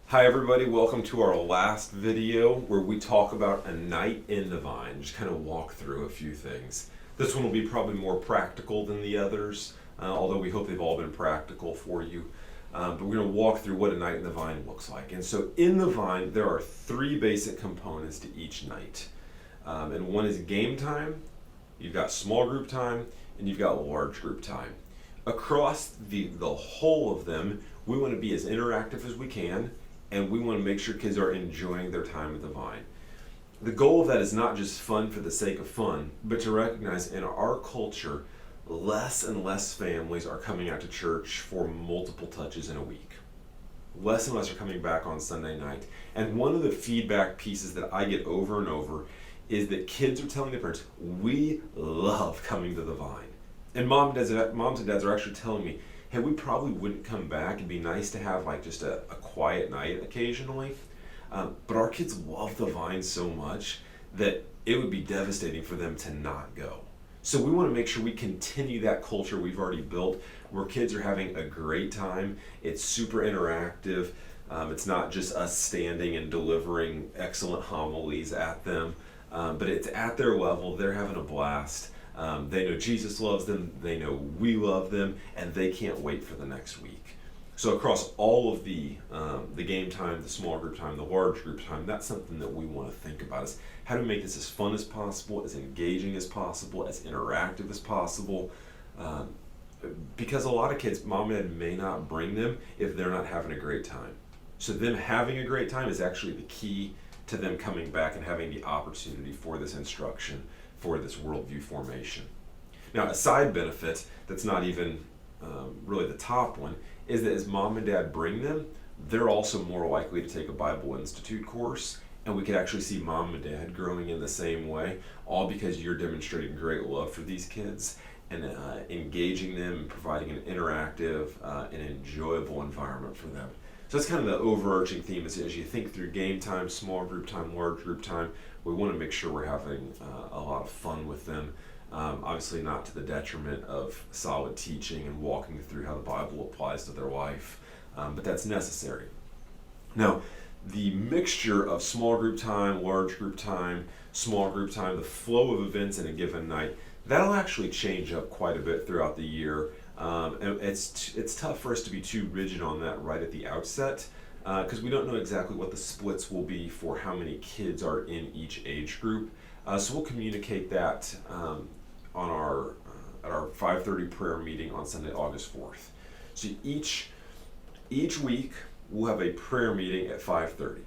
Hi everybody, welcome to our last video where we talk about a night in the Vine, just kind of walk through a few things. This one will be probably more practical than the others, although we hope they've all been practical for you. But we're going to walk through what a night in the Vine looks like. And so in the Vine, there are three basic components to each night. And one is game time, you've got small group time, and you've got large group time. Across the whole of them, we want to be as interactive as we can, and we want to make sure kids are enjoying their time at the Vine. The goal of that is not just fun for the sake of fun, but to recognize in our culture, less and less families are coming out to church for multiple touches in a week. Less and less are coming back on Sunday night. And one of the feedback pieces that I get over and over is that kids are telling their parents, we love coming to the Vine. And moms and dads are actually telling me, hey, we probably wouldn't come back. It'd be nice to have like just a quiet night occasionally. But our kids love the Vine so much that it would be devastating for them to not go. So we want to make sure we continue that culture we've already built where kids are having a great time. It's super interactive. It's not just us standing and delivering excellent homilies at them, but it's at their level. They're having a blast. They know Jesus loves them, they know we love them, and they can't wait for the next week. So across all of the game time, the small group time, the large group time, that's something that we want to think about is how to make this as fun as possible, as engaging as possible, as interactive as possible. Because a lot of kids, mom and dad may not bring them if they're not having a great time. So them having a great time is actually the key to them coming back and having the opportunity for this instruction, for this worldview formation. Now, a side benefit that's not even really the top one is that as mom and dad bring them, they're also more likely to take a Bible Institute course, and we could actually see mom and dad growing in the same way, all because you're demonstrating great love for these kids and engaging them and providing an interactive and enjoyable environment for them. So that's kind of the overarching theme as you think through game time, small group time, large group time. We want to make sure we're having a lot of fun with them. Obviously not to the detriment of solid teaching and walking through how the Bible applies to their life, but that's necessary. Now, the mixture of small group time, large group time, small group time, the flow of events in a given night, that'll actually change up quite a bit throughout the year. And it's tough for us to be too rigid on that right at the outset, because we don't know exactly what the splits will be for how many kids are in each age group. So we'll communicate that on at our 5:30 prayer meeting on Sunday, August 4th. So each week we'll have a prayer meeting at 5:30.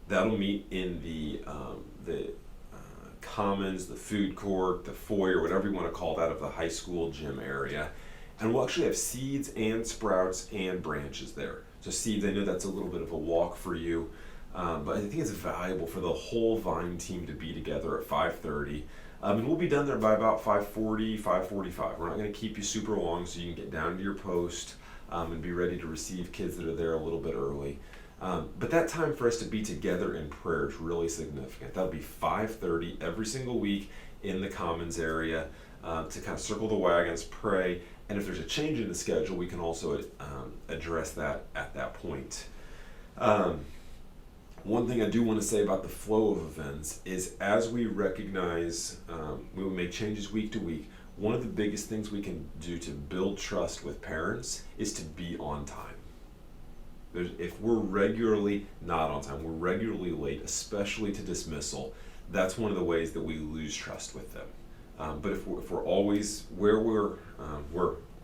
That'll meet in the commons, the food court, the foyer, whatever you want to call that, of the high school gym area. And we'll actually have seeds and sprouts and branches there. So seeds, I know that's a little bit of a walk for you, but I think it's valuable for the whole Vine team to be together at 5:30. And we'll be done there by about 5:40, 5:45. We're not going to keep you super long so you can get down to your post and be ready to receive kids that are there a little bit early. But that time for us to be together in prayer is really significant. That'll be 5:30 every single week in the commons area to kind of circle the wagons, pray, and if there's a change in the schedule, we can also address that at that point. One thing I do want to say about the flow of events is as we recognize we will make changes week to week, one of the biggest things we can do to build trust with parents is to be on time. If we're regularly not on time, we're regularly late, especially to dismissal, that's one of the ways that we lose trust with them. But if we're always where we're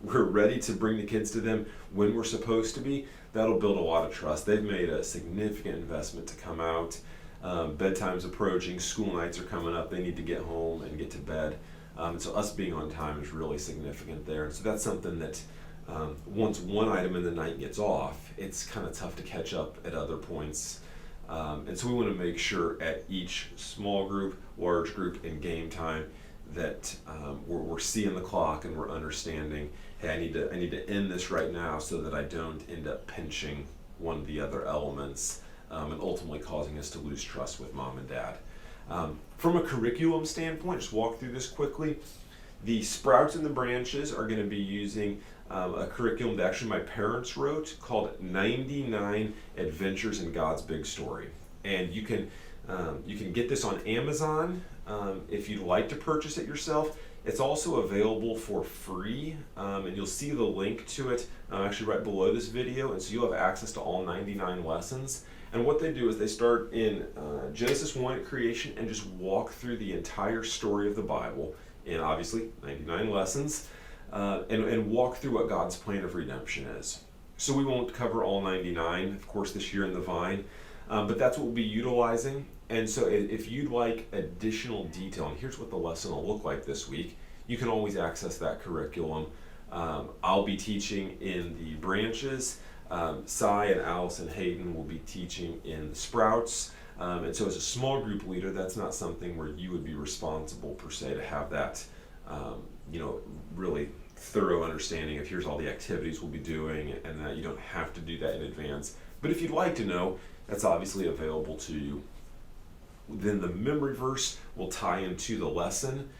ready to bring the kids to them when we're supposed to be, that'll build a lot of trust. They've made a significant investment to come out. Bedtime's approaching, school nights are coming up, they need to get home and get to bed. So us being on time is really significant there. And so that's something that once one item in the night gets off, it's kind of tough to catch up at other points. And so we want to make sure at each small group, large group, and game time that we're seeing the clock and we're understanding, hey, I need to end this right now so that I don't end up pinching one of the other elements and ultimately causing us to lose trust with mom and dad. From a curriculum standpoint, just walk through this quickly. The Sprouts and the Branches are going to be using a curriculum that actually my parents wrote called 99 Adventures in God's Big Story. And you can get this on Amazon if you'd like to purchase it yourself. It's also available for free, and you'll see the link to it actually right below this video, and so you'll have access to all 99 lessons. And what they do is they start in Genesis 1 at creation and just walk through the entire story of the Bible in obviously 99 lessons, and walk through what God's plan of redemption is. So we won't cover all 99, of course, this year in the Vine, but that's what we'll be utilizing. And so if you'd like additional detail, and here's what the lesson will look like this week, you can always access that curriculum. I'll be teaching in the Branches. Cy and Allison Hayden will be teaching in the Sprouts. And so as a small group leader, that's not something where you would be responsible per se to have that, really thorough understanding of here's all the activities we'll be doing, and that you don't have to do that in advance. But if you'd like to know, that's obviously available to you. Then the memory verse will tie into the lesson.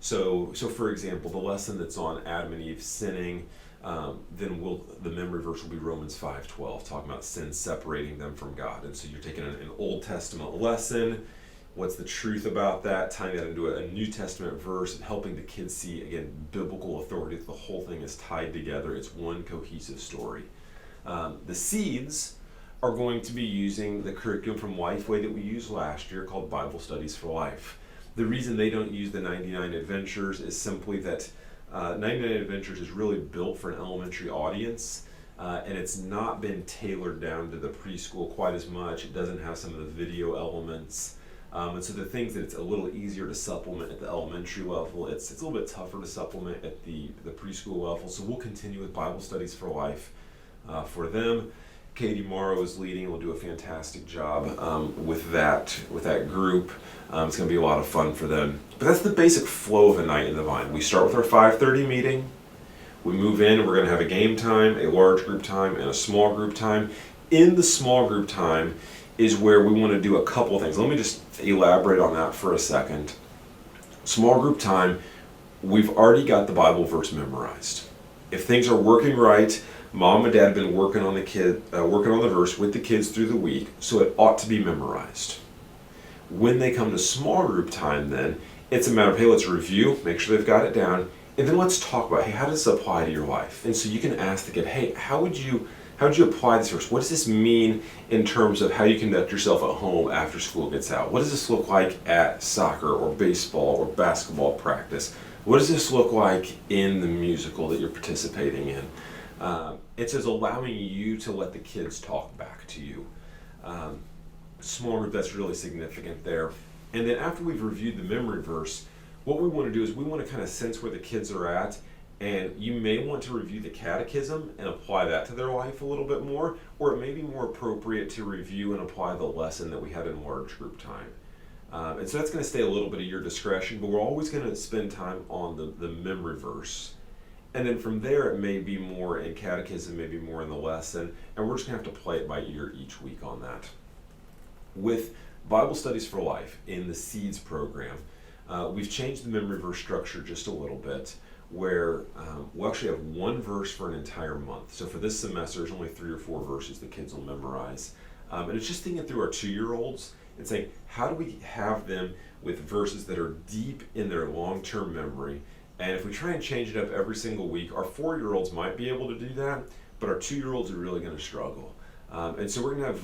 So for example, the lesson that's on Adam and Eve sinning, then the memory verse will be Romans 5:12, talking about sin separating them from God. And so you're taking an Old Testament lesson, what's the truth about that, tying that into a New Testament verse, and helping the kids see, again, biblical authority. The whole thing is tied together. It's one cohesive story. The Seeds are going to be using the curriculum from Lifeway that we used last year called Bible Studies for Life. The reason they don't use the 99 Adventures is simply that 99 Adventures is really built for an elementary audience, and it's not been tailored down to the preschool quite as much. It doesn't have some of the video elements. And so the things that it's a little easier to supplement at the elementary level, it's a little bit tougher to supplement at the preschool level. So we'll continue with Bible Studies for Life for them. Katie Morrow is leading. We'll do a fantastic job with that group. It's going to be a lot of fun for them. But that's the basic flow of a night in the Vine. We start with our 5:30 meeting. We move in, and we're going to have a game time, a large group time, and a small group time. In the small group time is where we want to do a couple of things. Let me just elaborate on that for a second. Small group time, we've already got the Bible verse memorized. If things are working right, Mom and Dad have been working on the verse with the kids through the week, so it ought to be memorized. When they come to small group time, then it's a matter of, hey, let's review, make sure they've got it down, and then let's talk about, hey, how does this apply to your life? And so you can ask the kid, hey, how would you apply this verse? What does this mean in terms of how you conduct yourself at home after school gets out? What does this look like at soccer or baseball or basketball practice? What does this look like in the musical that you're participating in? It says allowing you to let the kids talk back to you. Small group, that's really significant there. And then after we've reviewed the memory verse, what we want to do is we want to kind of sense where the kids are at, and you may want to review the catechism and apply that to their life a little bit more, or it may be more appropriate to review and apply the lesson that we had in large group time. And so that's going to stay a little bit of your discretion, but we're always going to spend time on the memory verse. And then from there, it may be more in catechism, maybe more in the lesson, and we're just going to have to play it by ear each week on that. With Bible Studies for Life in the Seeds program, we've changed the memory verse structure just a little bit, where we'll actually have one verse for an entire month. So for this semester, there's only 3 or 4 verses the kids will memorize. And it's just thinking through our 2-year-olds and saying, how do we have them with verses that are deep in their long-term memory? And if we try and change it up every single week, our 4-year-olds might be able to do that, but our 2-year-olds are really going to struggle. And so we're going to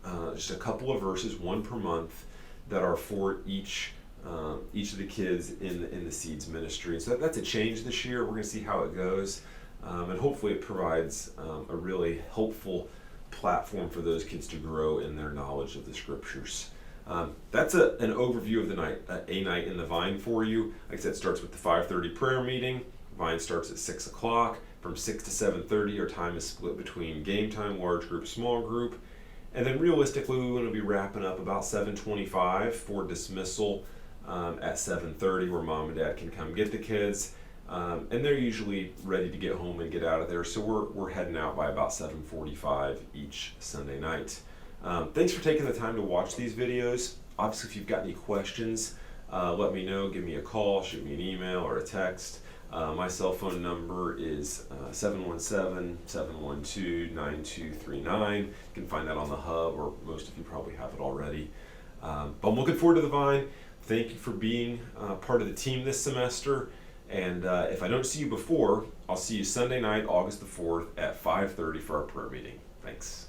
have just a couple of verses, one per month, that are for each of the kids in the Seeds ministry. So that's a change this year. We're going to see how it goes, and hopefully it provides a really helpful platform for those kids to grow in their knowledge of the Scriptures. That's an overview of the night, a night in the Vine for you. Like I said, it starts with the 5:30 prayer meeting. Vine starts at 6 o'clock. From 6 to 7:30, our time is split between game time, large group, small group. And then realistically, we want to be wrapping up about 7:25 for dismissal at 7:30, where Mom and Dad can come get the kids. And they're usually ready to get home and get out of there. So we're heading out by about 7:45 each Sunday night. Thanks for taking the time to watch these videos. Obviously, if you've got any questions, let me know. Give me a call, shoot me an email or a text. My cell phone number is 717-712-9239. You can find that on the hub, or most of you probably have it already. But I'm looking forward to the Vine. Thank you for being part of the team this semester. And if I don't see you before, I'll see you Sunday night, August the 4th at 5:30 for our prayer meeting. Thanks.